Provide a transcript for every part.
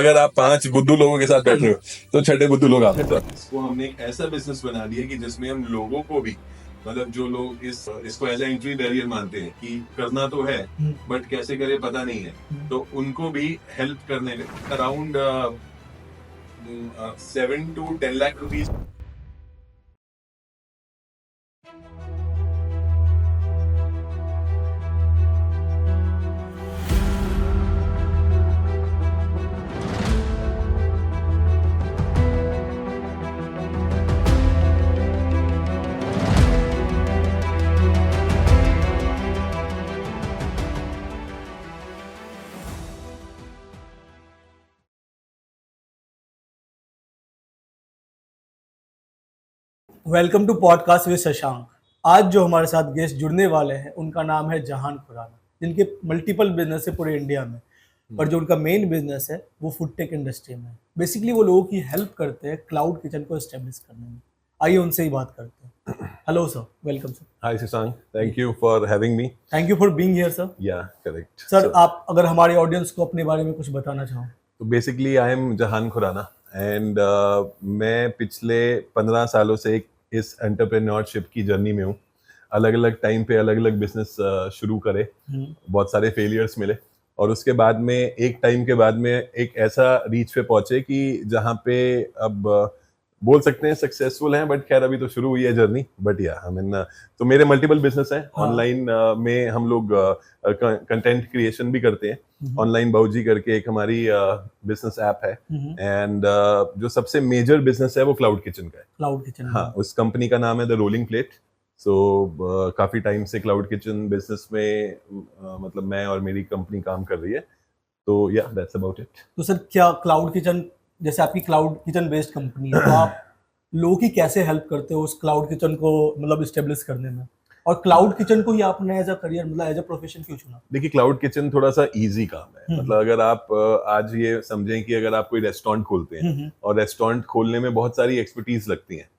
अगर आप 5 बुद्धू लोगों के साथ बैठ रहे हो तो छठे बुद्धू लोग आप हैं। इसको हमने एक ऐसा बिजनेस बना दिया कि जिसमें हम लोगों को भी, मतलब जो लोग इसको एज एंट्री बैरियर मानते हैं कि करना तो है बट कैसे करे पता नहीं है, तो उनको भी हेल्प करने में around 7 to 10 lakh rupees. Welcome to podcast with Shashank. आज जो हमारे साथ गेस्ट जुड़ने वाले हैं उनका नाम है जहान खुराना, जिनके मल्टीपल बिजनेस है पूरे इंडिया में, पर जो उनका मेन बिजनेस है वो फूड टेक इंडस्ट्री में है। बेसिकली वो लोगों की हेल्प करते हैं क्लाउड किचन को एस्टेब्लिश करने में। आइए उनसे ही बात करते हैं। Hello sir, welcome sir. Hi Shashank, thank you for having me. Thank you for being here sir. या करेक्ट सर, आप अगर हमारे ऑडियंस को अपने बारे में कुछ बताना चाहो। तो बेसिकली आई एम जहान खुराना एंड मैं पिछले 15 सालों से इस एंटरप्रेन्योरशिप की जर्नी में हूँ। अलग अलग टाइम पे अलग अलग बिजनेस शुरू करे, बहुत सारे फेलियर्स मिले और उसके बाद में एक टाइम के बाद में एक ऐसा रीच पे पहुंचे कि जहाँ पे अब बोल सकते हैं सक्सेसफुल हैं, बट खैर अभी तो शुरू हुई है जर्नी। बट या आई मीन तो मेरे मल्टीपल बिजनेस हैं। ऑनलाइन में हम लोग कंटेंट क्रिएशन भी करते हैं। ऑनलाइन बाऊजी करके एक हमारी बिजनेस ऐप है एंड जो सबसे मेजर बिजनेस है वो क्लाउड किचन का है। क्लाउड किचन, हाँ, उस कंपनी का नाम है द रोलिंग प्लेट। सो काफी टाइम से क्लाउड किचन बिजनेस में मतलब मैं और मेरी कंपनी काम कर रही है। तो या दैट्स अबाउट इट। तो सर, क्या क्लाउड किचन, जैसे आपकी क्लाउड किचन बेस्ड कंपनी है, तो आप लोगों की कैसे हेल्प करते हो उस क्लाउड किचन को मतलब इस्टेब्लिश करने में, और क्लाउड किचन को ही आपने एज अ करियर मतलब एज अ प्रोफेशन क्यों चुना? देखिए, क्लाउड किचन थोड़ा सा इजी काम है। मतलब अगर आप आज ये समझें कि अगर आप कोई रेस्टोरेंट खोलते हैं और रेस्टोरेंट खोलने में बहुत सारी एक्सपर्टीज लगती है,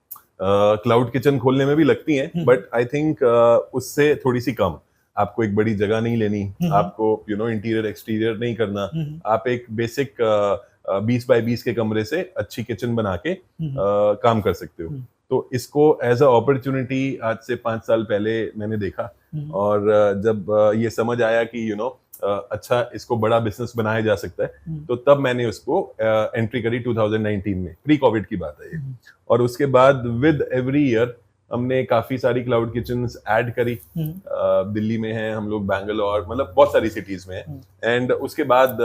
क्लाउड किचन खोलने में भी लगती हैं, बट आई थिंक उससे थोड़ी सी कम। आपको एक बड़ी जगह नहीं लेनी, आपको इंटीरियर एक्सटीरियर नहीं करना, आप एक बेसिक 20 बाय 20 के कमरे से अच्छी किचन बना के काम कर सकते हो। तो इसको एज अ अपॉर्चुनिटी आज से 5 साल पहले मैंने देखा और जब ये समझ आया कि अच्छा इसको बड़ा बिजनेस बनाया जा सकता है, तो तब मैंने उसको एंट्री करी 2019 में। प्री कोविड की बात है ये। और उसके बाद विद एवरी ईयर हमने काफी सारी क्लाउड किचन्स ऐड करी। दिल्ली में है हम लोग, बैंगलोर, मतलब बहुत सारी सिटीज में है। एंड उसके बाद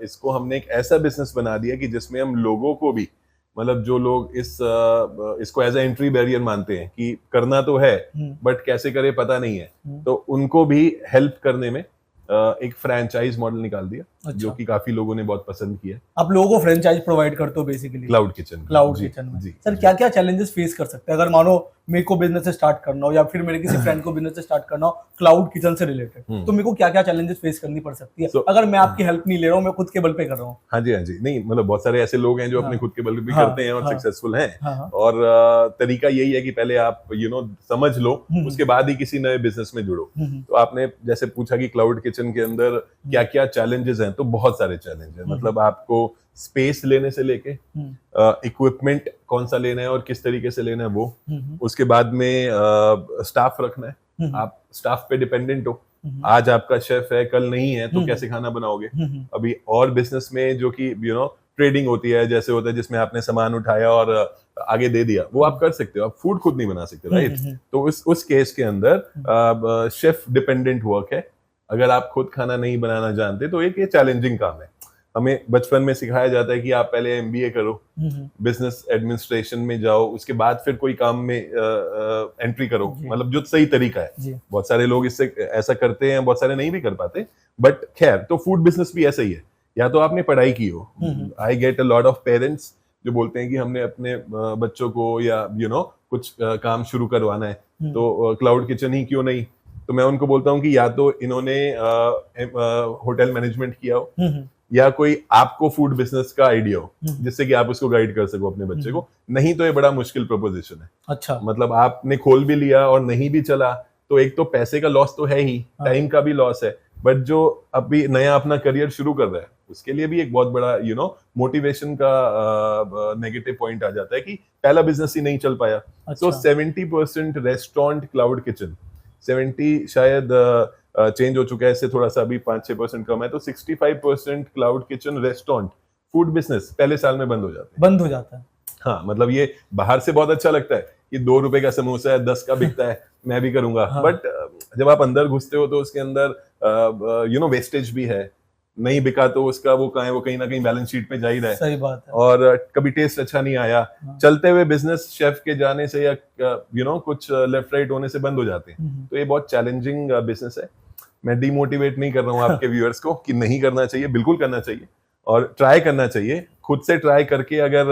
इसको हमने एक ऐसा बिजनेस बना दिया कि जिसमें हम लोगों को भी, मतलब जो लोग इसको एज एंट्री बैरियर मानते हैं कि करना तो है बट कैसे करे पता नहीं है, तो उनको भी हेल्प करने में एक फ्रैंचाइज मॉडल निकाल दिया। अच्छा। जो कि काफी लोगों ने बहुत पसंद किया। आप लोगों को फ्रेंचाइज प्रोवाइड करते हो बेसिकली क्लाउड किचन में। सर, क्या क्या चैलेंजेस फेस कर सकते हैं अगर मानो मेरे को बिजनेस स्टार्ट करना हो या फिर मेरे किसी फ्रेंड को बिजनेस स्टार्ट करना हो क्लाउड किचन से रिलेटेड, तो मेरे को क्या क्या चैलेंजेस फेस करनी पड़ सकती है अगर मैं आपकी हेल्प नहीं ले रहा हूँ, मैं खुद के बल पे कर रहा हूँ? हाँ जी, नहीं, मतलब बहुत सारे ऐसे लोग हैं जो अपने खुद के बल पे भी करते हैं और सक्सेसफुल हैं। और तरीका यही है कि पहले आप समझ लो, उसके बाद ही किसी नए बिजनेस में जुड़ो। तो आपने जैसे पूछा कि क्लाउड किचन के अंदर क्या क्या चैलेंजेस हैं, तो बहुत सारे चैलेंज हैं। मतलब आपको स्पेस लेने से लेके इक्विपमेंट कौन सा लेना है और किस तरीके से लेना है वो, उसके बाद में स्टाफ रखना है। आप स्टाफ पे डिपेंडेंट हो। आज आपका शेफ है, कल नहीं है, तो कैसे खाना बनाओगे? अभी और बिजनेस में जो कि ट्रेडिंग होती है, जैसे होता है जिसमें आपने सामान उठाया और आगे दे दिया, वो आप कर सकते हो। आप फूड खुद नहीं बना सकते, राइट? तो उस केस के अंदर शेफ डिपेंडेंट वर्क है। अगर आप खुद खाना नहीं बनाना जानते तो एक ये चैलेंजिंग काम है। हमें बचपन में सिखाया जाता है कि आप पहले एमबीए करो, बिजनेस एडमिनिस्ट्रेशन में जाओ, उसके बाद फिर कोई काम में एंट्री करो, मतलब जो सही तरीका है। बहुत सारे लोग इससे ऐसा करते हैं, बहुत सारे नहीं भी कर पाते, बट खैर, तो फूड बिजनेस भी ऐसा ही है। या तो आपने पढ़ाई की हो। I get a lot of parents जो बोलते हैं कि हमने अपने बच्चों को या कुछ काम शुरू करवाना है, तो क्लाउड किचन ही क्यों नहीं? तो मैं उनको बोलता हूँ कि या तो इन्होंने होटल मैनेजमेंट किया हो, या कोई आपको फूड बिजनेस का आइडिया हो जिससे कि आप उसको गाइड कर सको अपने बच्चे को। नहीं तो ये बड़ा मुश्किल प्रोपोजिशन है। अच्छा। मतलब आपने खोल भी लिया और नहीं भी चला, तो एक तो पैसे का लॉस तो है ही, टाइम का भी लॉस है, बट जो अभी नया अपना करियर शुरू कर रहा है उसके लिए भी एक बहुत बड़ा मोटिवेशन का नेगेटिव पॉइंट आ जाता है कि पहला बिजनेस ही नहीं चल पाया। अच्छा। 70% रेस्टोरेंट क्लाउड किचन, 70 शायद चेंज हो चुका है, इससे थोड़ा सा अभी 5-6% कम है, तो 65% cloud kitchen restaurant food business पहले साल में बंद हो जाते हैं। बंद हो जाता है। हाँ, मतलब ये बाहर से बहुत अच्छा लगता है कि 2 रुपए का समोसा है, 10 का बिकता है, मैं भी करूंगा। हाँ। बट जब आप अंदर घुसते हो तो उसके अंदर वेस्टेज भी है, नहीं बिका तो उसका वो कहीं ना कहीं बैलेंस शीट पे जा ही रहा है। सही बात है। और कभी टेस्ट अच्छा नहीं आया, हाँ। चलते हुए बिजनेस शेफ के जाने से या कुछ लेफ्ट राइट होने से बंद हो जाते हैं। तो ये बहुत चैलेंजिंग बिजनेस है। मैं डिमोटिवेट नहीं कर रहा हूँ आपके व्यूअर्स को कि नहीं करना चाहिए, बिल्कुल करना चाहिए और ट्राई करना चाहिए। खुद से ट्राई करके अगर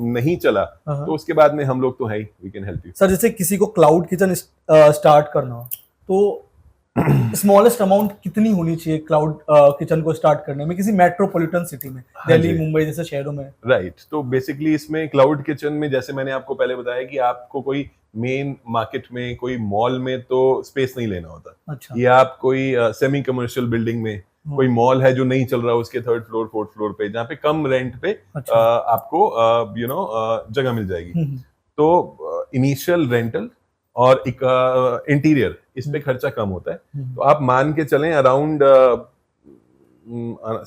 नहीं चला तो उसके बाद में हम लोग तो है ही, we can help you. Sir जैसे किसी को क्लाउड किचन स्टार्ट करना हो तो स्मॉलेस्ट अमाउंट कितनी होनी चाहिए क्लाउड किचन को स्टार्ट करने में किसी मेट्रोपॉलिटन सिटी में, दिल्ली मुंबई जैसे शहरों में? राइट। तो बेसिकली इसमें क्लाउड किचन में जैसे मैंने आपको पहले बताया कि आपको कोई मेन मार्केट में, कोई मॉल में तो स्पेस नहीं लेना होता। अच्छा। या आप कोई सेमी कमर्शियल बिल्डिंग में, कोई मॉल है जो नहीं चल रहा उसके 3rd फ्लोर 4th फ्लोर पे, जहाँ पे कम रेंट पे अच्छा। आपको जगह मिल जाएगी। तो इनिशियल रेंटल और एक इंटीरियर, इस पे खर्चा कम होता है। तो आप मान के चलें अराउंड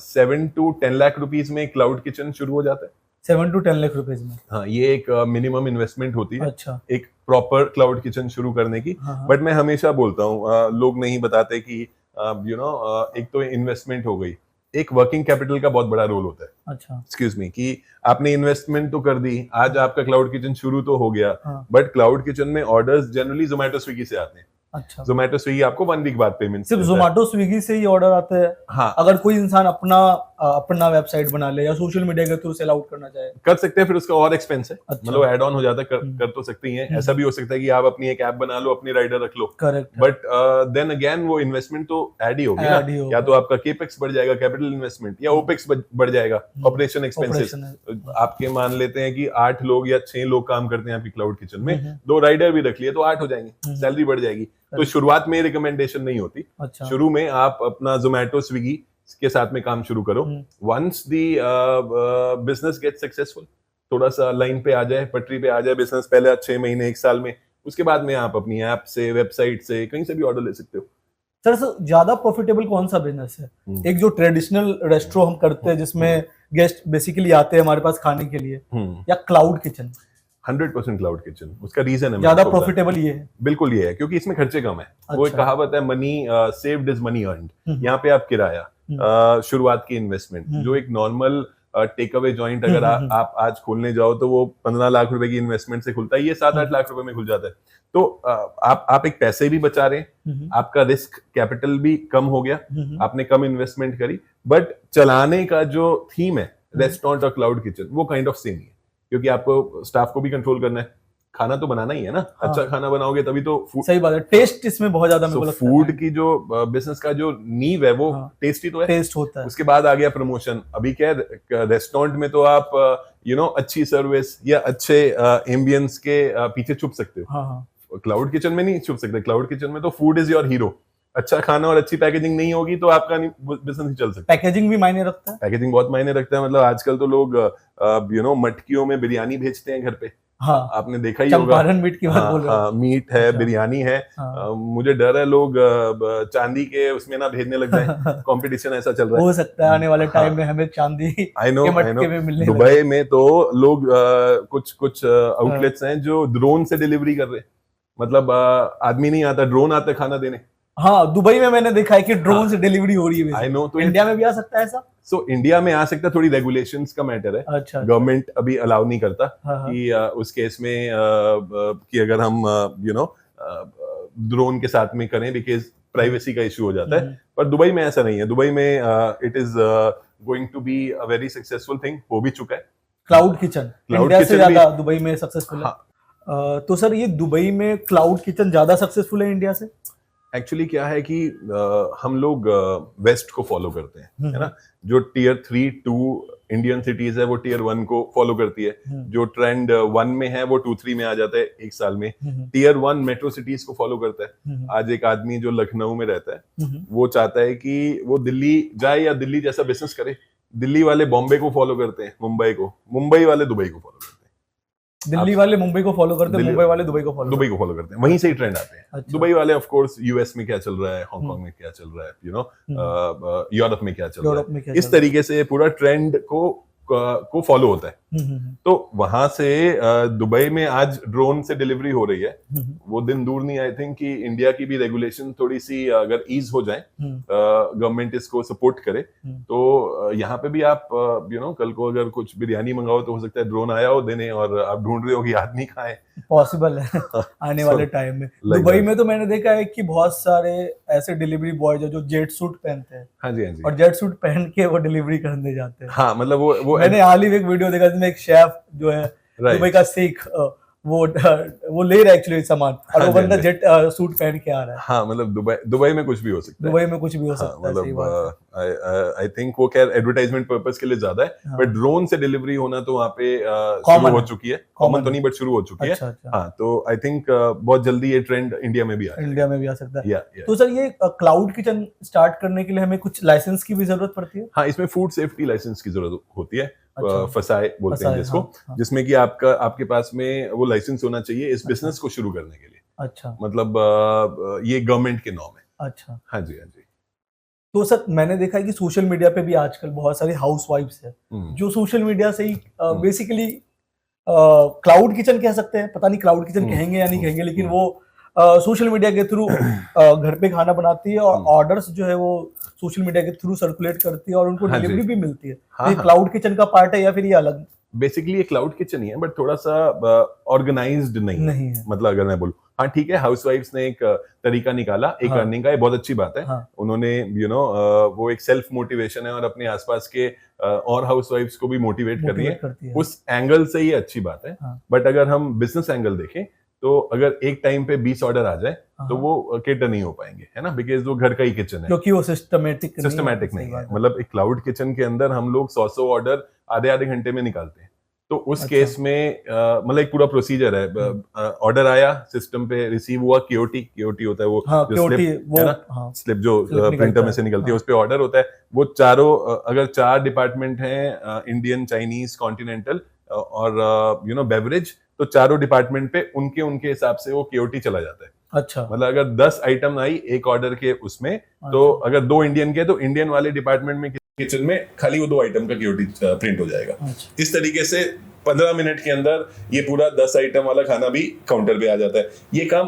7 to 10 लाख रुपीस में क्लाउड किचन शुरू हो जाता है। 7 to 10 लाख रुपीज में? हाँ, ये एक मिनिमम इन्वेस्टमेंट होती है। अच्छा। एक प्रॉपर क्लाउड किचन शुरू करने की। हाँ। बट मैं हमेशा बोलता हूँ, लोग नहीं बताते कि एक तो इन्वेस्टमेंट हो गई, एक वर्किंग कैपिटल का बहुत बड़ा रोल होता है। अच्छा। एक्सक्यूज मी, कि आपने इन्वेस्टमेंट तो कर दी, आज आपका क्लाउड किचन शुरू तो हो गया, हाँ। बट क्लाउड किचन में ऑर्डर्स जनरली जोमेटो स्विगी से आते हैं। अच्छा। जोमेटो स्विगी आपको 1 वीक बाद पेमेंट सिर्फ जोमेटो स्विगी से ही ऑर्डर आते हैं? हाँ, अगर कोई इंसान अपना वेबसाइट बना ले या सोशल मीडिया के थ्रू सेल आउट करना चाहे? कर सकते हैं, फिर उसका और एक्सपेंस है। अच्छा। मतलब ऐड ऑन हो जाता है, कर तो सकते ही हैं। ऐसा भी हो सकता है कि आप अपनी एक ऐप बना लो, अपनी राइडर रख लो। करेक्ट। बट देन अगेन वो इन्वेस्टमेंट तो ऐड ही होगी ना। या तो आपका केपेक्स बढ़ जाएगा, कैपिटल इन्वेस्टमेंट, या ओपेक्स बढ़ जाएगा, ऑपरेशन एक्सपेंसेस। आपके मान लेते हैं कि 8 लोग या 6 लोग काम करते हैं आपकी क्लाउड किचन में, 2 राइडर भी रख लिए तो 8 हो जाएंगे, सैलरी बढ़ जाएगी। तो शुरुआत में रिकमेंडेशन नहीं होती। अच्छा। शुरू में आप अपना जोमेटो स्विगी के साथ में काम शुरू करो। Once the business get successful, थोड़ा सा लाइन पे आ जाए, पटरी पे आ जाए बिजनेस, पहले 6 महीने 1 साल में, उसके बाद में आप अपनी ऐप से, वेबसाइट से, कहीं से भी ऑर्डर ले सकते हो। सर ज्यादा प्रॉफिटेबल कौन सा बिजनेस है? एक जो ट्रेडिशनल रेस्टोरेंट हम करते हैं जिसमें गेस्ट बेसिकली आते हैं हमारे पास खाने के लिए, या क्लाउड किचन? 100% cloud kitchen. उसका रीजन है ज्यादा प्रॉफिटेबल ये है? बिल्कुल ये है, क्योंकि इसमें खर्चे कम है। वो एक कहावत है, money saved is money earned. यहाँ पे आप किराया, शुरुआत की इन्वेस्टमेंट, जो एक नॉर्मल टेक अवे जॉइंट अगर आप आज खोलने जाओ तो वो 15 लाख रुपए की इन्वेस्टमेंट से खुलता है, ये 7-8 लाख रुपए में खुल जाता है। तो आप एक पैसे भी बचा रहे हैं, आपका रिस्क कैपिटल भी कम हो गया, आपने कम इन्वेस्टमेंट करी, बट चलाने का जो थीम है रेस्टोरेंट और क्लाउड किचन वो काइंड ऑफ सेम ही है, क्योंकि आपको स्टाफ को भी कंट्रोल करना है, खाना तो बनाना ही है ना। अच्छा खाना बनाओगे तभी तो सही बात है। टेस्ट इसमें बहुत ज्यादा मेरे को लगता है। फूड की जो बिजनेस का जो नींव है वो टेस्ट ही तो है। टेस्ट होता है। उसके बाद आ गया प्रमोशन। अभी क्या है, रेस्टोरेंट में तो आप अच्छी सर्विस या अच्छे एम्बियंस के पीछे छुप सकते हो। क्लाउड किचन में नहीं छुप सकते। क्लाउड किचन में तो फूड इज योर हीरो। अच्छा खाना और अच्छी पैकेजिंग नहीं होगी तो आपका बिजनेस नहीं चल सकता। पैकेजिंग भी मायने रखता है? पैकेजिंग बहुत मायने रखता है। मतलब आजकल तो लोग मटकियों में बिरयानी भेजते हैं घर पे। हाँ, आपने देखा ही होगा। चंपारण मीट की बात बोल रहे हो? मीट है, बिरयानी है। मुझे डर है लोग चांदी के उसमें ना भेजने लग जाए। कंपटीशन ऐसा चल रहा है। हो सकता है आने वाले टाइम में हमें चांदी के मटके में मिलने लगे। दुबई में तो लोग कुछ आउटलेट्स हैं जो ड्रोन से डिलीवरी कर रहे हैं। मतलब आदमी नहीं आता, ड्रोन आता है खाना देने। हाँ, दुबई में मैंने देखा है कि ड्रोन से डिलीवरी हो रही है। I know. तो इंडिया में भी आ सकता है ऐसा? इंडिया में आ सकता है, थोड़ी रेगुलेशंस का मैटर है। अच्छा। गवर्नमेंट अभी अलाउ नहीं करता कि उस केस में कि अगर हम ड्रोन के साथ में करें, बिकॉज प्राइवेसी का इशू हो जाता है। पर दुबई में ऐसा नहीं है। दुबई में it is going to be a very successful thing. हो भी चुका है क्लाउड किचन। इंडिया से ज्यादा दुबई में सक्सेसफुल है। तो सर ये दुबई में क्लाउड किचन ज्यादा सक्सेसफुल है इंडिया से? एक्चुअली क्या है कि हम लोग वेस्ट को फॉलो करते हैं, है ना। जो टियर 3-2 इंडियन सिटीज है वो टियर 1 को फॉलो करती है। जो ट्रेंड 1 में है वो 2-3 में आ जाता है 1 साल में। टियर 1 मेट्रो सिटीज को फॉलो करता है। आज एक आदमी जो लखनऊ में रहता है वो चाहता है कि वो दिल्ली जाए या दिल्ली जैसा बिजनेस करे, दिल्ली वाले बॉम्बे को फॉलो करते हैं, मुंबई वाले दुबई को फॉलो करते हैं। दिल्ली वाले मुंबई को फॉलो करते हैं, मुंबई वाले दुबई को फॉलो करते हैं, वहीं से ही ट्रेंड आते हैं। अच्छा। दुबई वाले ऑफ कोर्स यूएस में क्या चल रहा है, हांगकांग में क्या चल रहा है, यूरोप में क्या चल रहा है, इस तरीके से पूरा ट्रेंड को फॉलो होता है। तो वहां से दुबई में आज ड्रोन से डिलीवरी हो रही है, वो दिन दूर नहीं आई थिंक कि इंडिया की भी रेगुलेशन थोड़ी सी अगर ईज हो जाए, गवर्नमेंट इसको सपोर्ट करे, तो यहाँ पे भी आप कल को अगर कुछ बिरयानी मंगाओ तो हो सकता है ड्रोन आया हो देने और आप ढूंढ रहे हो कि आदमी कहाँ है। पॉसिबल है आने वाले टाइम में। दुबई में तो मैंने देखा है कि बहुत सारे ऐसे डिलीवरी बॉयज जो जेट सूट पहनते हैं, हाँ जी, हाँ जी, और जेट सूट पहन के वो डिलीवरी करने जाते हैं। हाँ, मतलब वो मैंने हाल ही एक वीडियो देखा जिसमें एक शेफ जो है दुबई का सिख, वो ले रहा है एक्चुअली सामान, और वो बंदा जेट सूट पहन के आ रहा है। हाँ, मतलब दुबई में कुछ भी हो सकता है, दुबई में कुछ भी हो सकता है, सही बात है। आई थिंक वो खैर एडवर्टाइजमेंट पर्पस के लिए ज्यादा है, बट ड्रोन से डिलीवरी होना तो वहाँ पे शुरू हो चुकी है, कॉमन तो नहीं बट शुरू हो चुकी है। हाँ, तो आई थिंक बहुत जल्दी ये ट्रेंड इंडिया में भी आ सकता है। तो सर, ये क्लाउड किचन स्टार्ट करने के लिए हमें कुछ लाइसेंस की भी जरूरत पड़ती है? हाँ, इसमें फूड सेफ्टी लाइसेंस की जरूरत होती है, फसाए बोलते हैं जिसको, हाँ। जिसमें कि आपके पास में वो लाइसेंस होना चाहिए इस बिजनेस को शुरू करने के लिए। अच्छा, मतलब ये गवर्नमेंट के नॉर्म है। अच्छा, हाँ जी, हाँ जी। तो सर, मैंने देखा है कि सोशल मीडिया पे भी आजकल बहुत सारी हाउस वाइफ्स है जो सोशल मीडिया से ही बेसिकली क्लाउड किचन कह सकते हैं, पता नहीं क्लाउड किचन कहेंगे या नहीं कहेंगे, लेकिन वो सोशल मीडिया के थ्रू घर पे खाना बनाती है और ऑर्डर्स जो है वो सोशल मीडिया के थ्रू सर्कुलेट करती है और उनको डिलीवरी भी मिलती है। ये क्लाउड किचन का पार्ट है या फिर ये अलग? बेसिकली ये क्लाउड किचन ही है, बट थोड़ा सा ऑर्गेनाइज्ड नहीं है। मतलब अगर मैं बोलूं, हाँ ठीक है, हाउसवाइफ्स ने एक तरीका निकाला एक अर्निंग का, ये बहुत अच्छी बात है। उन्होंने वो एक सेल्फ मोटिवेशन है और अपने आसपास के और हाउसवाइफ्स को भी मोटिवेट कर रही है, उस एंगल से ये अच्छी बात है। बट अगर हम बिजनेस एंगल देखें तो अगर एक टाइम पे 20 ऑर्डर आ जाए तो वो केटर नहीं हो पाएंगे, है ना, बिकॉज वो घर का ही किचन है, क्योंकि वो सिस्टमेटिक नहीं है। मतलब एक क्लाउड किचन के अंदर हम लोग 100 ऑर्डर आधे घंटे में निकालते हैं। तो उस केस में मतलब एक पूरा प्रोसीजर है, ऑर्डर आया, सिस्टम पे रिसीव हुआ, केओटी होता है वो, स्लिप जो प्रिंटर में से निकलती है, उस पे ऑर्डर होता है। वो चारों, अगर 4 डिपार्टमेंट हैं, इंडियन, चाइनीज, कॉन्टिनेंटल और बेवरेज, तो चारों डिपार्टमेंट पे उनके हिसाब से वो केओटी चला जाता है। अच्छा, मतलब अगर 10 आइटम आई एक ऑर्डर के उसमें, तो अगर 2 इंडियन के तो इंडियन वाले डिपार्टमेंट में किचन में खाली वो 2 आइटम का केओटी प्रिंट हो जाएगा। इस तरीके से 15 मिनट के अंदर ये पूरा 10 आइटम वाला खाना भी काउंटर पे आ जाता है। ये काम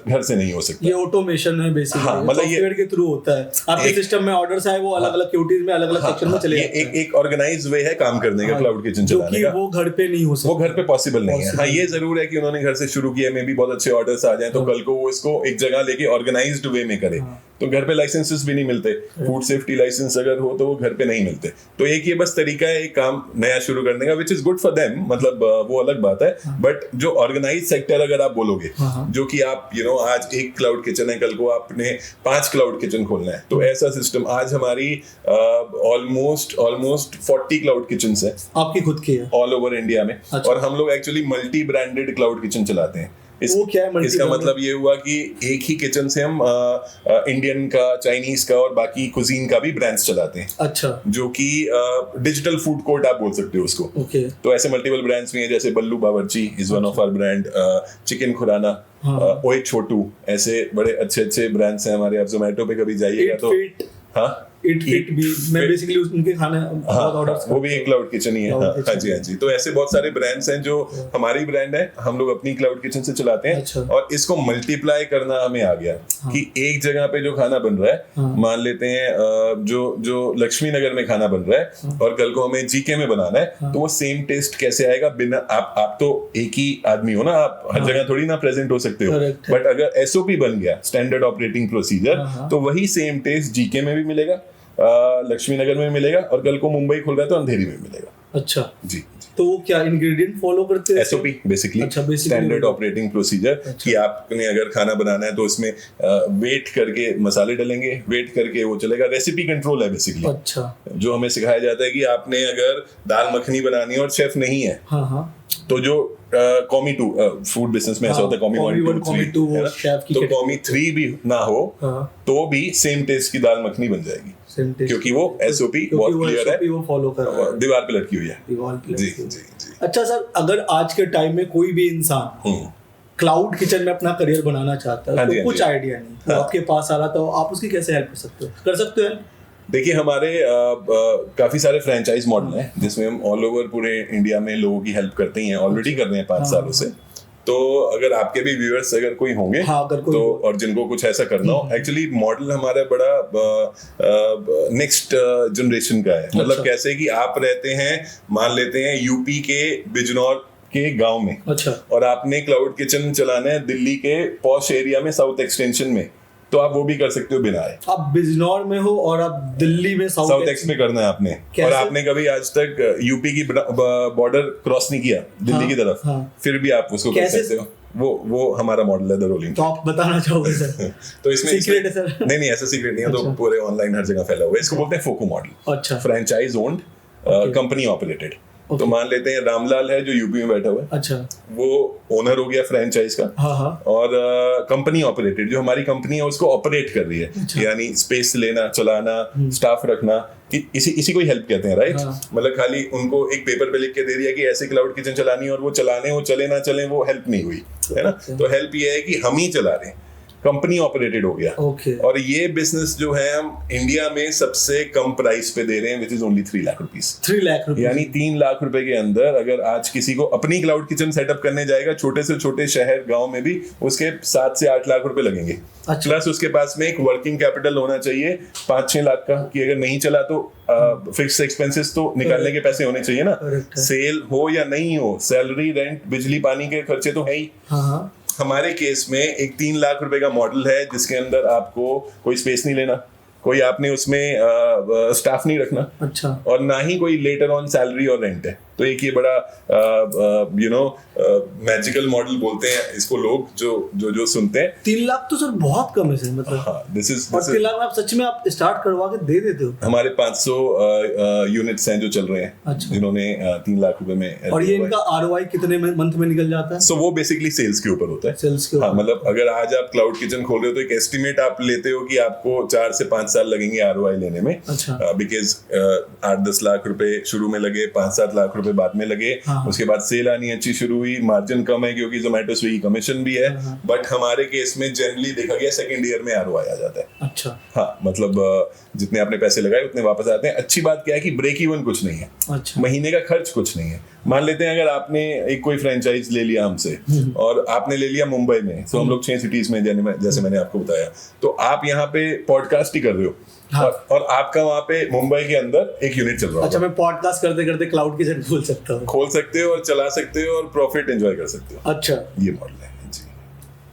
घर से नहीं हो सकता। ये ऑटोमेशन है बेसिकली, हाँ, मतलब सॉफ्टवेयर के थ्रू होता है। आपके सिस्टम में ऑर्डर्स आए, वो अलग-अलग क्यूटीज में अलग-अलग सेक्शन में चले जाते हैं। एक ऑर्गेनाइज्ड वे है काम करने का, क्लाउड किचन चलाने का, वो घर पे नहीं हो सकता, वो घर पे पॉसिबल नहीं है। हाँ, ये जरूर है कि उन्होंने घर से शुरू किया, में भी बहुत अच्छे ऑर्डर्स आ जाए तो कल को वो इसको एक जगह लेके ऑर्गेनाइज्ड वे में करे, तो घर पे लाइसेंसेस भी नहीं मिलते। फूड सेफ्टी लाइसेंस अगर हो तो वो घर पे नहीं मिलते। तो एक ये बस तरीका है एक काम नया शुरू करने का, which is good for them, मतलब वो अलग बात है। बट जो ऑर्गेनाइज सेक्टर अगर आप बोलोगे, जो कि आप आज एक क्लाउड किचन है, कल को आपने 5 क्लाउड किचन खोलना है, तो ऐसा सिस्टम आज हमारी ऑलमोस्ट 40 क्लाउड किचन है आपकी खुद की है ऑल ओवर इंडिया में। और हम लोग actually multi branded cloud kitchen चलाते हैं। वो क्या है इसका मतलब ये हुआ कि एक ही किचन से हम इंडियन का, चाइनीज का और बाकी कुजीन का भी ब्रांड्स चलाते हैं। अच्छा, जो कि डिजिटल फूड कोर्ट आप बोल सकते हो उसको। तो ऐसे मल्टीपल ब्रांड्स भी हैं, जैसे Ballu Bawarchi is one of our brand, chicken Khurana, Oye Chotu, ऐसे बड़े अच्छे ब्रांड्स हैं हमारे। आप जोमेटो पे कभी जाइएगा तो इट भी, मैं बेसिकली उनके खाने बहुत ऑर्डर्स, वो भी एक क्लाउड किचन ही है। हाँ जी। तो ऐसे बहुत सारे ब्रांड्स हैं जो हमारी ब्रांड है, हम लोग अपनी क्लाउड किचन से चलाते हैं। और इसको मल्टीप्लाई करना हमें आ गया कि एक जगह पे जो खाना बन रहा है, मान लेते हैं जो लक्ष्मी नगर में खाना बन रहा है और कल को हमें जीके में बनाना है, तो वो सेम टेस्ट कैसे आएगा? बिना आप तो एक ही आदमी हो ना, आप हर जगह थोड़ी ना प्रेजेंट हो सकते हो। बट अगर एसओपी बन गया, स्टैंडर्ड ऑपरेटिंग प्रोसीजर, तो वही सेम टेस्ट जीके में भी मिलेगा, लक्ष्मी नगर में मिलेगा, और कल को मुंबई खुल रहा है तो अंधेरी में मिलेगा। अच्छा जी। तो वो क्या इंग्रेडिएंट फॉलो करते हैं? SOP basically, standard operating procedure. कि आपने अगर खाना बनाना है तो उसमें वेट करके मसाले डलेंगे, वेट करके वो चलेगा। रेसिपी कंट्रोल है बेसिकली। अच्छा, जो हमें सिखाया जाता है कि आपने अगर दाल मखनी बनानी है और शेफ नहीं है, तो जो कॉमी 2 फूड बिजनेस में ऐसा होता है, कॉमी 1 2 3, तो कॉमी 3 भी ना हो तो भी सेम टेस्ट की दाल मखनी बन जाएगी। सेम टेस्ट, क्योंकि वो एसओपी बहुत क्लियर है, वो फॉलो कर रहा है, दीवार पे लटकी हुई है। दीवार पे जी लटकी हुई। जी जी। अच्छा सर, अगर आज के टाइम में कोई भी इंसान क्लाउड किचन में अपना करियर बनाना चाहता है, तो कुछ आइडिया नहीं, तो आपके पास आ रहा, तो आप उसकी कैसे हेल्प कर सकते हो? देखिए, हमारे काफी सारे फ्रेंचाइज मॉडल हैं जिसमें हम ऑल ओवर पूरे इंडिया में लोगों की हेल्प करते हैं, ऑलरेडी कर रहे हैं 5 सालों से। तो अगर आपके भी व्यूअर्स अगर कोई होंगे, तो और जिनको कुछ ऐसा करना हो, एक्चुअली मॉडल हमारा बड़ा नेक्स्ट जनरेशन का है। मतलब कैसे कि आप रहते हैं, मान लेते हैं यूपी के बिजनौर के गांव में, अच्छा, और आपने क्लाउड किचन चलाना है दिल्ली के पॉश एरिया में, साउथ एक्सटेंशन में, तो आप वो भी कर सकते हो बिना आए। आप बिजनौर में हो और आप दिल्ली में साउथ एक्स में करना है आपने, और आपने कभी आज तक यूपी की बॉर्डर क्रॉस नहीं किया दिल्ली की तरफ, फिर भी आप उसको कर सकते हो। वो हमारा मॉडल है द रोलिंग। तो आप बताना चाहोगे सर? तो इसमें सीक्रेट है सर? नहीं, ऐसा सीक्रेट नहीं है। तो पूरे ऑनलाइन हर जगह फैला हुआ है। इसको बोलते हैं फोको मॉडल। अच्छा, फ्रेंचाइज ओन्ड, कंपनी ऑपरेटेड। तो मान लेते हैं रामलाल है जो यूपी में बैठा हुआ है, अच्छा, वो ओनर हो गया फ्रेंचाइज का, और कंपनी ऑपरेटेड, जो हमारी कंपनी है उसको ऑपरेट कर रही है, यानी स्पेस लेना, चलाना, स्टाफ रखना, इसी को ही हेल्प कहते हैं, राइट? मतलब खाली उनको एक पेपर पे लिख के दे दिया कि ऐसे क्लाउड किचन चलानी है, और वो चलाने, वो चले ना चले, वो हेल्प नहीं हुई, है ना? तो हेल्प ये है कि हम ही चला रहे हैं, कंपनी ऑपरेटेड हो गया। और ये बिजनेस जो है हम इंडिया में सबसे कम प्राइस पे दे रहे हैं, which is only 3 lakh rupees. 3 lakh रुपए, यानी 3 लाख रुपए के अंदर अगर आज किसी को अपनी क्लाउड किचन सेटअप करने जाएगा, छोटे से छोटे शहर गांव में भी, उसके 7 से 8 लाख रुपए लगेंगे। अच्छा। प्लस उसके पास में एक वर्किंग कैपिटल होना चाहिए 5-6 लाख का, कि अगर नहीं चला तो फिक्स एक्सपेंसेस तो निकालने के पैसे होने चाहिए ना। सेल हो या नहीं हो, सैलरी, रेंट, बिजली पानी के खर्चे तो है ही। हमारे केस में एक 3 लाख रुपए का मॉडल है जिसके अंदर आपको कोई स्पेस नहीं लेना, कोई आपने उसमें स्टाफ नहीं रखना, अच्छा, और ना ही कोई लेटर ऑन सैलरी और रेंट है। तो एक ये बड़ा मैजिकल मॉडल बोलते हैं इसको लोग, जो सुनते हैं। 3 लाख तो सर बहुत कम है सर, मतलब। हाँ, दिस इज 3 लाख आप सच में आप स्टार्ट करवा के दे देते हो? हमारे 500 यूनिट्स हैं जो चल रहे हैं, अच्छा, जिन्होंने 3 लाख रुपए में। और ये इनका ROI कितने मंथ में निकल जाता है? सो वो बेसिकली सेल्स के ऊपर होता है। सेल्स के ऊपर। हाँ, मतलब अगर आज आप क्लाउड किचन खोल रहे हो तो एक एस्टिमेट आप लेते हो कि आपको 4 से 5 साल लगेंगे ROI लेने में। अच्छा, बिकॉज 8-10 लाख रुपए शुरू में लगे, 5-7 लाख रुपए बाद में लगे। उसके बाद सेल आनी अच्छी शुरू हुई, मार्जिन कम है क्योंकि जोमेटो स्विगी कमीशन भी है, बट हमारे केस में जनरली देखा गया सेकंड ईयर में ROI आ जाता है। अच्छा, हाँ, मतलब जितने आपने पैसे लगाए उतने वापस आते हैं। अच्छी बात क्या है कि ब्रेक इवन कुछ नहीं है। अच्छा, महीने का खर्च कुछ नहीं है। मान लेते हैं अगर आपने एक कोई फ्रेंचाइज ले लिया हमसे, और आपने ले लिया मुंबई में, तो हम लोग 6 सिटीज में, जैसे मैंने आपको बताया, तो आप यहाँ पे पॉडकास्ट ही कर रहे हो। हाँ। और आपका वहाँ पे मुंबई के अंदर एक यूनिट चल रहा है। अच्छा, मैं पॉडकास्ट करते करते क्लाउड किचन खोल सकता हूँ? खोल सकते हो, और चला सकते हो, और प्रॉफिट एंजॉय कर सकते हो। अच्छा, ये मॉडल है जी।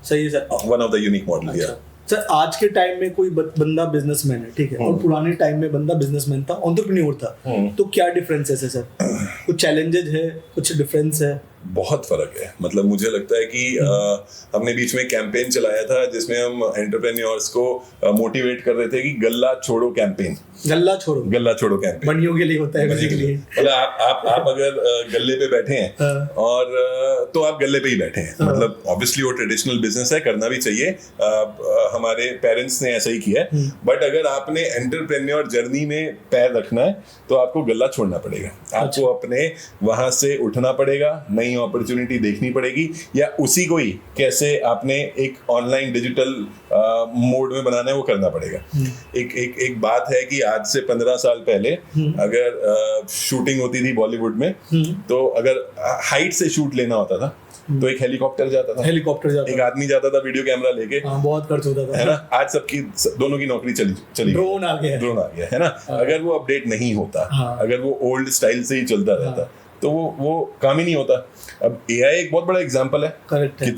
सही है sir, one of the unique model. अच्छा सर, आज के टाइम में कोई बंदा बिजनेसमैन है, ठीक है, और पुराने टाइम में बंदा बिजनेसमैन था, एंटरप्रेन्योर था, तो क्या डिफरेंस है सर? कुछ चैलेंजेस है, कुछ डिफरेंस है? बहुत फर्क है। मतलब मुझे लगता है कि हमने बीच में कैंपेन चलाया था जिसमें हम एंटरप्रेन्योर्स को मोटिवेट कर रहे थे कि गल्ला छोड़ो कैंपेन। गल्ला छोड़ो कैंपेन बनियों के लिए होता है बेसिकली। मतलब आप अगर गल्ले पे बैठे हैं, और तो आप गल्ले पे ही बैठे हैं। मतलब ऑब्वियसली वो ट्रेडिशनल बिजनेस है, करना भी चाहिए, हमारे पेरेंट्स ने ऐसा ही किया है, बट अगर आपने एंटरप्रेन्योर जर्नी में पैर रखना है तो आपको गल्ला छोड़ना पड़ेगा। आपको अपने वहां से उठना पड़ेगा, नई अपॉर्चुनिटी देखनी पड़ेगी, या उसी को ही कैसे आपने एक ऑनलाइन डिजिटल मोड में बनाना है वो करना पड़ेगा। एक बात है कि आज से 15 साल पहले अगर शूटिंग होती थी बॉलीवुड में, तो अगर हाइट से शूट लेना होता था तो एक हेलीकॉप्टर जाता था, एक आदमी जाता था वीडियो कैमरा लेके। बहुत खर्च होता था, है ना? आज दोनों की नौकरी चली ड्रोन आ गया है ना? अगर वो अपडेट नहीं होता, अगर वो ओल्ड स्टाइल से ही चलता रहता, तो वो काम ही नहीं होता। अब AI एक बहुत बड़ा एग्जांपल है। करेक्ट है।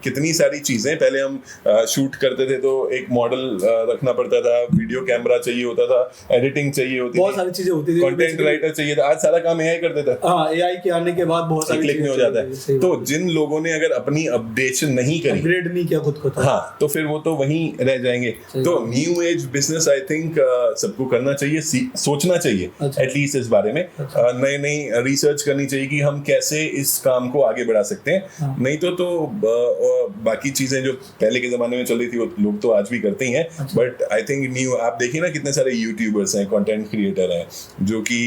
कितनी सारी चीजें पहले हम शूट करते थे तो एक मॉडल रखना पड़ता था, वीडियो कैमरा चाहिए होता था, एडिटिंग चाहिए होती थी, बहुत सारी चीजें होती थी, कंटेंट राइटर चाहिए था। आज सारा काम AI कर देता है। हाँ, AI के आने के बाद बहुत सारी क्लिक में हो जाता है। तो जिन लोगों ने अगर अपनी अपडेशन नहीं करी, अपग्रेड नहीं किया खुद को, हाँ, तो फिर वो तो वहीं रह जाएंगे। तो new age business I think सबको करना चाहिए, सोचना चाहिए एटलीस्ट इस बारे में, नई रिसर्च रिसर्च करनी चाहिए कि हम कैसे इस काम को आगे बढ़ा सकते हैं। नहीं तो बाकी चीजें जो पहले के जमाने में चल रही थी वो लोग तो आज भी करते ही हैं, बट आई थिंक न्यू आप देखिए ना कितने सारे यूट्यूबर्स हैं, कंटेंट क्रिएटर हैं, जो कि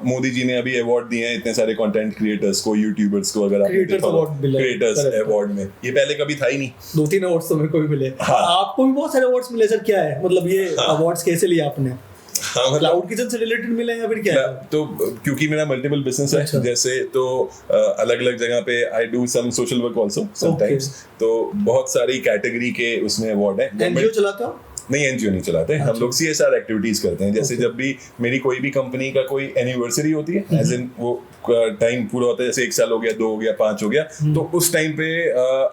मोदी जी ने अभी अवार्ड दिए हैं इतने सारे कंटेंट क्रिएटर्स को, यूट्यूबर्स को। अगर क्रिएटर्स अवार्ड में ये पहले कभी था ही नहीं। 2-3 अवार्ड्स तो मेरे को भी मिले। आपको भी बहुत सारे अवार्ड्स मिले सर, क्या है मतलब ये अवार्ड्स कैसे लिए आपने? क्लाउड किचन से रिलेटेड मिले या फिर क्या है? तो क्योंकि मेरा मल्टीपल बिजनेस है, जैसे तो अलग अलग जगह पे I do some social work also sometimes, तो बहुत सारी कैटेगरी के उसमें अवार्ड है। एनजीओ चलाते हो? नहीं, एनजीओ नहीं चलाते। हम लोग CSR एक्टिविटीज करते हैं। जैसे जब भी मेरी कोई भी कंपनी का कोई एनिवर्सरी होती है, एज इन वो टाइम पूरा होता है, जैसे 1 साल हो गया, 2 हो गया, 5 हो गया, तो उस टाइम पे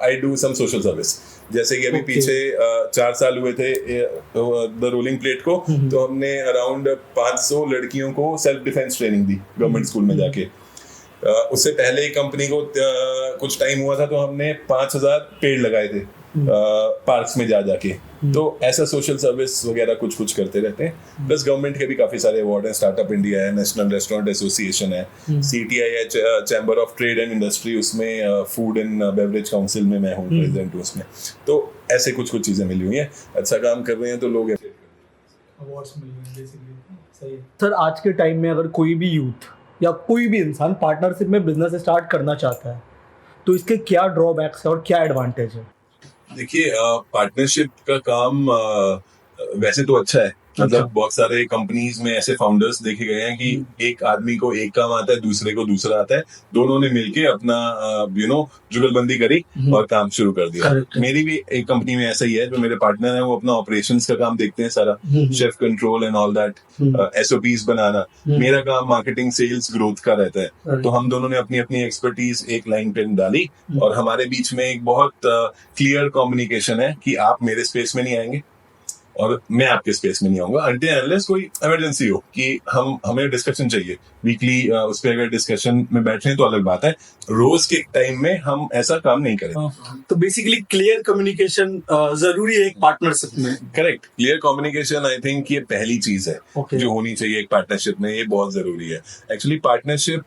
I do some social service. जैसे कि अभी पीछे 4 साल हुए थे द रोलिंग प्लेट को, तो हमने अराउंड 500 लड़कियों को सेल्फ डिफेंस ट्रेनिंग दी गवर्नमेंट स्कूल में जाके। उससे पहले कंपनी को कुछ टाइम हुआ था, तो हमने 5000 पेड़ लगाए थे पार्क्स में जाके। तो ऐसा सोशल सर्विस वगैरह कुछ करते रहते हैं। प्लस गवर्नमेंट के भी काफी सारे अवार्ड हैं, स्टार्टअप इंडिया है, नेशनल रेस्टोरेंट एसोसिएशन है, CTI है, chamber of trade and industry, उसमें फूड एंड बेवरेज काउंसिल में मैं हूँ प्रेसिडेंट उसमें। तो ऐसे कुछ चीजें मिली हुई हैं। अच्छा काम कर रहे हैं तो लोग अवार्ड्स मिल रहे हैं बेसिकली। सही है सर। आज के टाइम में अगर कोई भी यूथ या कोई भी इंसान पार्टनरशिप में बिजनेस स्टार्ट करना चाहता है, तो इसके क्या ड्रॉबैक्स है और क्या एडवांटेज है? देखिए, पार्टनरशिप का काम वैसे तो अच्छा है। मतलब बहुत सारे कंपनीज में ऐसे फाउंडर्स देखे गए हैं कि एक आदमी को एक काम आता है, दूसरे को दूसरा आता है, दोनों ने मिलके अपना जुगलबंदी करी और काम शुरू कर दिया। मेरी भी एक कंपनी में ऐसा ही है। जो मेरे पार्टनर है वो अपना ऑपरेशंस का काम देखते हैं सारा, chef control and all that, SOPs बनाना। मेरा काम मार्केटिंग, सेल्स, ग्रोथ का रहता है। तो हम दोनों ने अपनी अपनी एक्सपर्टीज एक लाइन पे डाली और हमारे बीच में एक बहुत क्लियर कम्युनिकेशन है कि आप मेरे स्पेस में नहीं आएंगे और मैं आपके स्पेस में नहीं आऊंगा अनटिल अनलेस कोई इमरजेंसी हो कि हमें डिस्कशन चाहिए वीकली। उस पर अगर डिस्कशन में बैठ रहे हैं तो अलग बात है, रोज के टाइम में हम ऐसा काम नहीं करें। तो बेसिकली क्लियर कम्युनिकेशन जरूरी है एक पार्टनरशिप में। Correct, clear communication I think ये पहली चीज है जो होनी चाहिए एक पार्टनरशिप में। ये बहुत जरूरी है। एक्चुअली पार्टनरशिप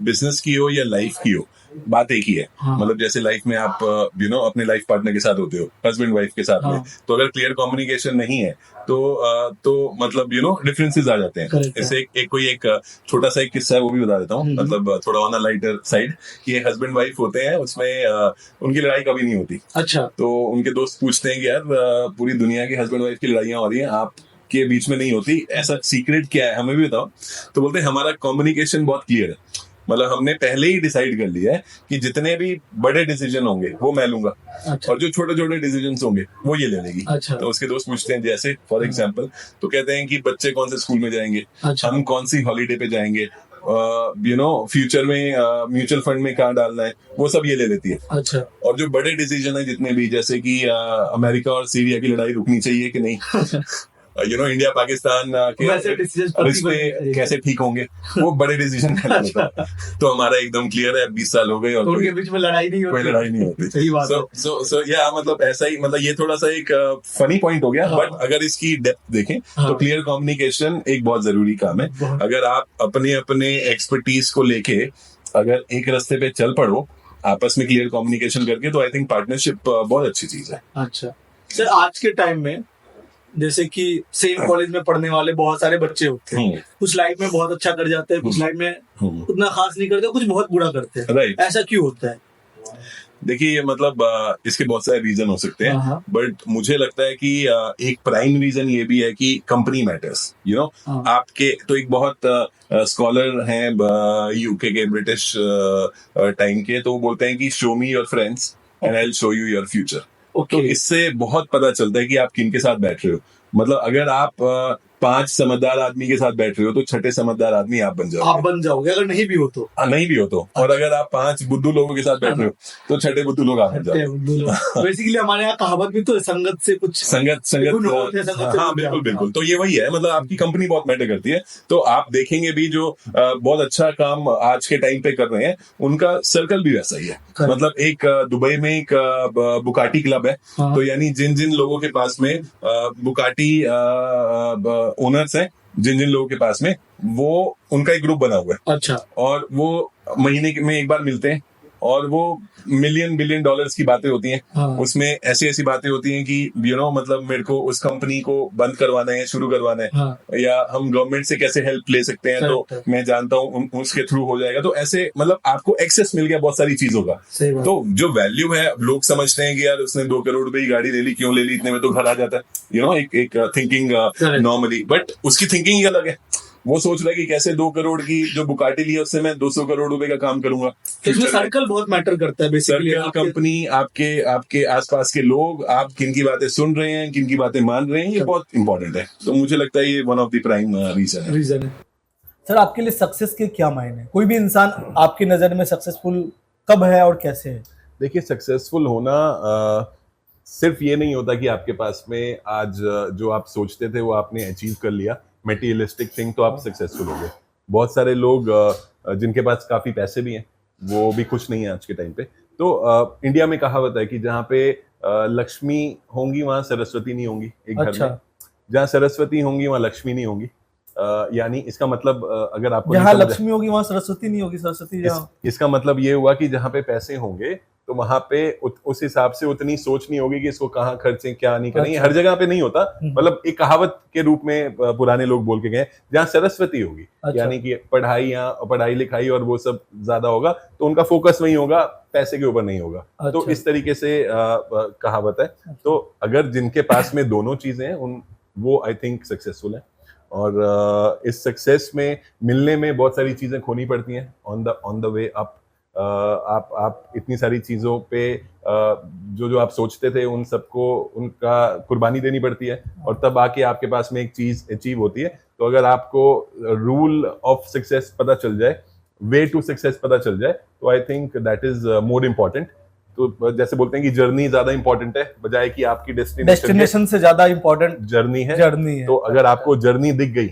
बिजनेस की हो या लाइफ की हो, बात एक ही है। मतलब जैसे लाइफ में आप अपने लाइफ पार्टनर के साथ होते हो, हस्बैंड वाइफ के साथ में, तो अगर क्लियर कम्युनिकेशन नहीं है तो मतलब डिफरेंसेस आ जाते हैं। जैसे एक छोटा सा एक किस्सा है, वो भी बता देता हूँ। मतलब थोड़ा ऑन अ लाइटर साइड कि एक हस्बैंड वाइफ होते हैं, उसमें उनकी लड़ाई कभी नहीं होती। अच्छा। तो उनके दोस्त पूछते हैं कि यार पूरी दुनिया की हस्बैंड वाइफ की लड़ाइयाँ हो रही हैं, आप के बीच में नहीं होती, ऐसा सीक्रेट क्या है, हमें भी बताओ। तो बोलते हैं हमारा कम्युनिकेशन बहुत क्लियर है। मतलब हमने पहले ही डिसाइड कर लिया है कि जितने भी बड़े डिसीजन होंगे वो मैं लूंगा। अच्छा। और जो छोटे छोटे डिसीजन होंगे वो ये ले लेगी। अच्छा। तो उसके दोस्त पूछते हैं जैसे फॉर एग्जांपल, तो कहते हैं कि बच्चे कौन से स्कूल में जाएंगे, अच्छा। हम कौन सी हॉलीडे पे जाएंगे, फ्यूचर में म्यूचुअल फंड में कहाँ डालना है, वो सब ये ले लेती है। अच्छा। और जो बड़े डिसीजन है जितने भी, जैसे कि अमेरिका और सीरिया की लड़ाई रुकनी चाहिए कि नहीं, इंडिया पाकिस्तान के रिश्ते कैसे ठीक होंगे, वो बड़े डिसीजन लेता है। तो हमारा एकदम क्लियर है, 20 साल हो गए और उनके बीच में लड़ाई नहीं होती। सही बात है। सो मतलब ऐसा ही, मतलब ये थोड़ा सा एक फनी पॉइंट हो गया। बट अगर इसकी डेप्थ देखें तो क्लियर कम्युनिकेशन एक बहुत जरूरी काम है। अगर आप अपने एक्सपर्टीज को लेके अगर एक रास्ते पे चल पड़ो आपस में क्लियर कम्युनिकेशन करके, तो आई थिंक पार्टनरशिप बहुत अच्छी चीज है। अच्छा सर, आज के टाइम में जैसे कि सेम कॉलेज में पढ़ने वाले बहुत सारे बच्चे होते हैं, कुछ लाइफ में बहुत अच्छा कर जाते हैं, कुछ लाइफ में उतना खास नहीं करते, कुछ बहुत बुरा करते हैं। ऐसा क्यों होता है? देखिए, मतलब इसके बहुत सारे रीजन हो सकते हैं, बट मुझे लगता है कि एक प्राइम रीजन ये भी है कि कंपनी मैटर्स। आपके तो एक बहुत स्कॉलर हैं यूके के, ब्रिटिश टाइम के, तो वो बोलते हैं कि show me your friends and I will show you your future. तो इससे बहुत पता चलता है कि आप किन के साथ बैठ रहे हो। मतलब अगर आप 5 समझदार आदमी के साथ बैठ रहे हो तो छठे समझदार आदमी आप बन जाओगे। अगर नहीं भी हो तो और अगर आप 5 बुद्धू लोगों के साथ बैठ रहे हो तो छठे बुद्धू लोग आप बन जाओगे। बेसिकली हमारे यहाँ कहावत भी तो संगत से कुछ संगत हाँ, बिल्कुल। तो ये वही है, मतलब आपकी कंपनी बहुत मैटर करती है। तो आप देखेंगे भी जो बहुत अच्छा काम आज के टाइम पे कर रहे हैं, उनका सर्कल भी वैसा ही है। मतलब एक दुबई में एक बुकाटी क्लब है, तो यानी जिन लोगों के पास में बुकाटी ओनर्स हैं जिन जिन लोगों के पास में, वो उनका एक ग्रुप बना हुआ है। अच्छा। और वो महीने में एक बार मिलते हैं और वो मिलियन बिलियन डॉलर्स की बातें होती हैं। हाँ। उसमें ऐसी ऐसी बातें होती हैं कि मतलब मेरे को उस कंपनी को बंद करवाना है, शुरू करवाना है। हाँ। या हम गवर्नमेंट से कैसे हेल्प ले सकते हैं, तो मैं जानता हूँ उसके थ्रू हो जाएगा। तो ऐसे आपको एक्सेस मिल गया बहुत सारी चीजों का। तो जो वैल्यू है, लोग समझते हैं कि यार उसने 2 करोड़ रुपए की गाड़ी ले ली, क्यों ले ली, इतने में तो घर आ जाता है। एक थिंकिंग नॉर्मली, बट उसकी थिंकिंग ही अलग है। वो सोच रहा है कि कैसे 2 करोड़ की जो बुकाटी ली है उससे मैं 200 करोड़ रुपए का काम करूंगा। इसमें सर्कल बहुत मैटर करता है बेसिकली। कंपनी, आपके आसपास के लोग, आप किन की बातें सुन रहे हैं, किन की बातें मान रहे हैं, ये बहुत इंपॉर्टेंट है। तो मुझे लगता है ये one of the prime reason है। सर, आपके लिए सक्सेस के क्या मायने हैं? कोई भी इंसान आपकी नजर में सक्सेसफुल कब है और कैसे है? देखिए, सक्सेसफुल होना सिर्फ ये नहीं होता कि आपके पास में आज जो आप सोचते थे वो आपने अचीव कर लिया, मटेरियलिस्टिक थिंग, तो आप सक्सेसफुल हो गए। बहुत सारे लोग जिनके पास काफी पैसे भी हैं, वो भी खुश नहीं है आज के टाइम पे। तो इंडिया में कहावत है कि जहाँ पे लक्ष्मी होंगी वहां सरस्वती नहीं होंगी एक घर में। जहाँ सरस्वती होंगी वहां लक्ष्मी नहीं होंगी। यानी इसका मतलब अगर आपको जहाँ लक्ष्मी होगी वहां सरस्वती नहीं होगी। सरस्वती इसका मतलब ये हुआ कि जहाँ पे पैसे होंगे तो वहां पे उस हिसाब से उतनी सोच नहीं होगी कि इसको कहाँ खर्चे, क्या नहीं करेंगे। हर जगह पे नहीं होता। एक कहावत के रूप में पुराने लोग बोल के गए, जहाँ सरस्वती होगी, यानी कि पढ़ाई लिखाई और वो सब ज्यादा होगा, तो उनका फोकस वही होगा, पैसे के ऊपर नहीं होगा। तो इस तरीके से कहावत है। तो अगर जिनके पास में दोनों चीजें हैं, वो आई थिंक सक्सेसफुल है। और इस सक्सेस में मिलने में बहुत सारी चीजें खोनी पड़ती हैं ऑन द वे अप। आप इतनी सारी चीजों पे जो आप सोचते थे उन सबको उनका कुर्बानी देनी पड़ती है, और तब आके आपके पास में एक चीज अचीव होती है। तो अगर आपको रूल ऑफ सक्सेस पता चल जाए, वे टू सक्सेस पता चल जाए, तो I think that is more important. तो जैसे बोलते हैं कि जर्नी ज्यादा इंपॉर्टेंट है बजाय कि आपकी डेस्टिनेशन से ज्यादा इंपॉर्टेंट जर्नी है। तो अगर आपको जर्नी दिख गई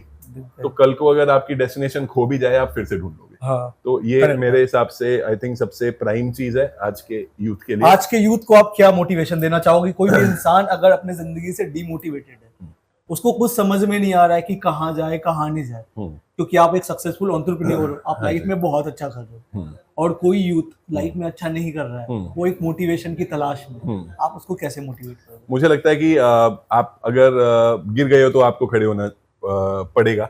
तो कल को अगर आपकी डेस्टिनेशन खो भी जाए, आप फिर से ढूंढ लोगे। हाँ, तो ये मेरे हिसाब से आई थिंक सबसे प्राइम चीज है आज के यूथ के लिए। आज के यूथ को आप क्या मोटिवेशन देना चाहोगे? कोई भी इंसान अगर अपने जिंदगी से डिमोटिवेटेड है, उसको कुछ समझ में नहीं आ रहा है कि कहाँ जाए कहाँ नहीं जाए, क्योंकि आप एक सक्सेसफुल एंटरप्रेन्योर हो, आप लाइफ में बहुत अच्छा कर रहे हो, और कोई यूथ लाइफ में अच्छा नहीं कर रहा है, वो एक मोटिवेशन की तलाश में, आप उसको कैसे मोटिवेट करोगे? मुझे लगता है कि आप अगर गिर गए हो तो आपको खड़े होना पड़ेगा,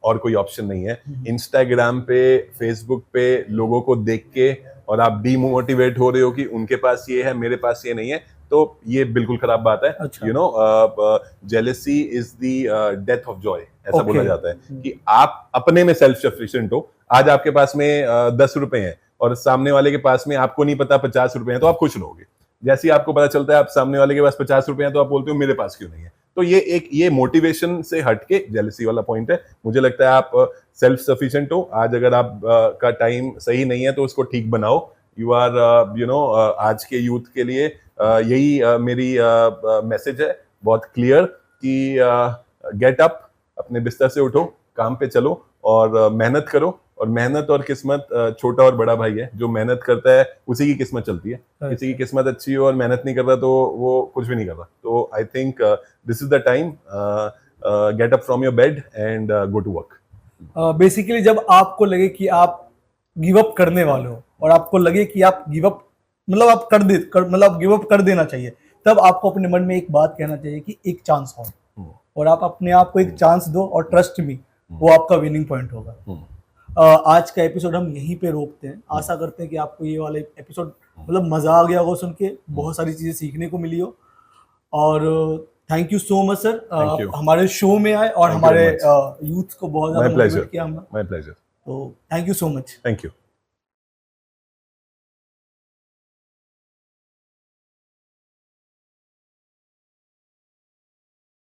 और कोई ऑप्शन नहीं है। इंस्टाग्राम पे, फेसबुक पे लोगों को देख के और आप डीमोटिवेट हो रहे हो कि उनके पास ये है, मेरे पास ये नहीं है, तो ये बिल्कुल खराब बात है। Jealousy is the death of Joy, ऐसा बोला जाता है कि आप अपने में सेल्फ सफिशिएंट हो। आज आपके पास में 10 रुपए हैं और सामने वाले के पास में आपको नहीं पता 50 रुपए हैं, तो आप खुश रहोगे। जैसे ही आपको पता चलता है आप सामने वाले के पास 50 रुपए हैं, तो आप बोलते हो मेरे पास क्यों नहीं है। तो ये मोटिवेशन से हटके जेलसी वाला पॉइंट है। मुझे लगता है आप सेल्फ सफिशिएंट हो। आज अगर आप का टाइम सही नहीं है तो उसको ठीक बनाओ। यू आर आज के यूथ के लिए यही मेरी मैसेज है, बहुत क्लियर, कि गेट अप, अपने बिस्तर से उठो, काम पे चलो और मेहनत करो। और मेहनत और किस्मत छोटा और बड़ा भाई है। जो मेहनत करता है उसी की किस्मत चलती है। किसी की किस्मत अच्छी हो और मेहनत नहीं कर रहा तो वो कुछ भी नहीं कर रहा। तो I think this is the time, get up from your bed and go to work. Basically जब आपको लगे कि आप गिव अप करने वाले हो और आपको लगे कि आप गिव अप आप गिव अप कर देना चाहिए, तब आपको अपने मन में एक बात कहना चाहिए कि एक चांस और आप अपने आप को एक चांस दो, और ट्रस्ट मी, वो आपका विनिंग पॉइंट होगा। आज का एपिसोड हम यहीं पे रोकते हैं। आशा करते हैं कि आपको ये वाला एपिसोड मजा आ गया होगा सुन के, बहुत सारी चीजें सीखने को मिली हो। और thank you so much sir, हमारे शो में आए और हमारे यूथ को बहुत ज्यादा मोटिवेट किया हमने। My pleasure. तो thank you so much. Thank you.